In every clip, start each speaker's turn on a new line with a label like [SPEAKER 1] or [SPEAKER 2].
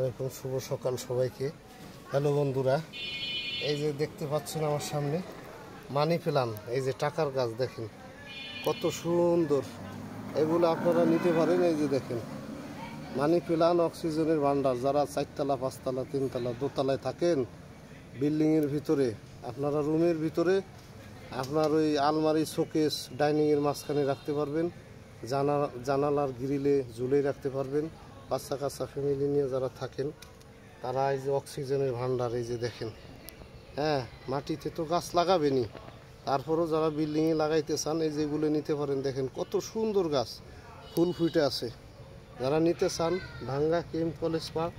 [SPEAKER 1] আলাইকুম, শুভ সকাল সবাইকে। হ্যালো বন্ধুরা, এই যে দেখতে পাচ্ছেন আমার সামনে মানি প্লান্ট, এই যে টাকার গাছ দেখেন কত সুন্দর। এগুলো আপনারা নিতে পারেন। এই যে দেখেন মানি প্লান্ট অক্সিজেনের ভান্ডার। যারা 4 তলা 5 তলা 3 তলা দোতলায় থাকেন, বিল্ডিংয়ের ভিতরে, আপনারা রুমের ভিতরে আপনার ওই আলমারি, শোকেস, ডাইনিংয়ের মাঝখানে রাখতে পারবেন, জানালার গ্রিলে ঝুলে রাখতে পারবেন। বাচ্চা কাচ্চা ফ্যামিলি নিয়ে যারা থাকেন তারা এই যে অক্সিজেনের ভান্ডার, এই যে দেখেন। হ্যাঁ, মাটিতে তো গাছ লাগাবেনি, তারপরেও যারা বিল্ডিংয়ে লাগাইতে চান এই যেগুলো নিতে পারেন। দেখেন কত সুন্দর গাছ, ফুল ফুটে আছে। যারা নিতে চান ভাঙ্গা কেম কলেজ পার্ক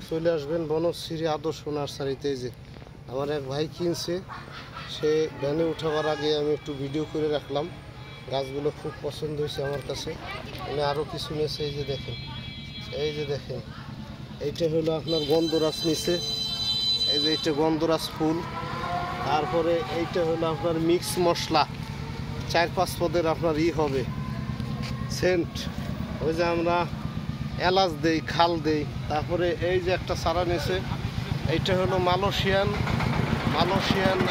[SPEAKER 1] চলে আসবেন বনশ্রী আদর্শ নার্সারিতে। এই যে আমার এক ভাই কিনছে, সে ভ্যানে উঠাবার আগে আমি একটু ভিডিও করে রাখলাম। গাছগুলো খুব পছন্দ হয়েছে আমার কাছে। আমি আরও কিছু নিয়েছে। এই যে দেখেন, এই যে দেখেন, এইটা হলো আপনার গন্ধরাজ নিচে। এই যে এইটা গন্ধরাজ ফুল। তারপরে এইটা হলো আপনার মিক্স মশলা, 4-5 পদের আপনার হবে সেন্ট। ওই যে আমরা এলাচ দেই, খাল দেই। তারপরে এই যে একটা চারা নিচে, এইটা হলো মালয়েশিয়ান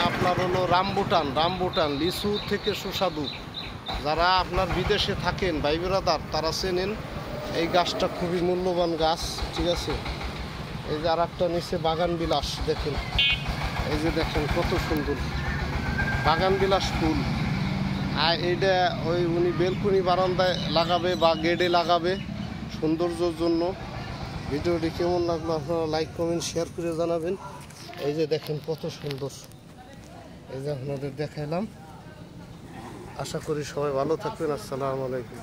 [SPEAKER 1] আপনার হলো রামবুটান লিচু থেকে সুস্বাদু। যারা আপনার বিদেশে থাকেন ভাই ব্রাদার, তারা চেনেন এই গাছটা, খুবই মূল্যবান গাছ, ঠিক আছে। এই যে আর একটা নিচে বাগান বিলাস, দেখেন এই যে দেখেন কত সুন্দর বাগান বিলাস ফুল। আর এইটা ওই উনি বেলকুনি বারান্দায় লাগাবে বা গেটে লাগাবে সৌন্দর্যের জন্য। ভিডিওটি কেমন লাগলো আপনারা লাইক কমেন্ট শেয়ার করে জানাবেন। এই যে দেখেন কত সুন্দর, এই যে আপনাদের দেখাইলাম। আশা করি সবাই ভালো থাকবেন। আসসালামু আলাইকুম।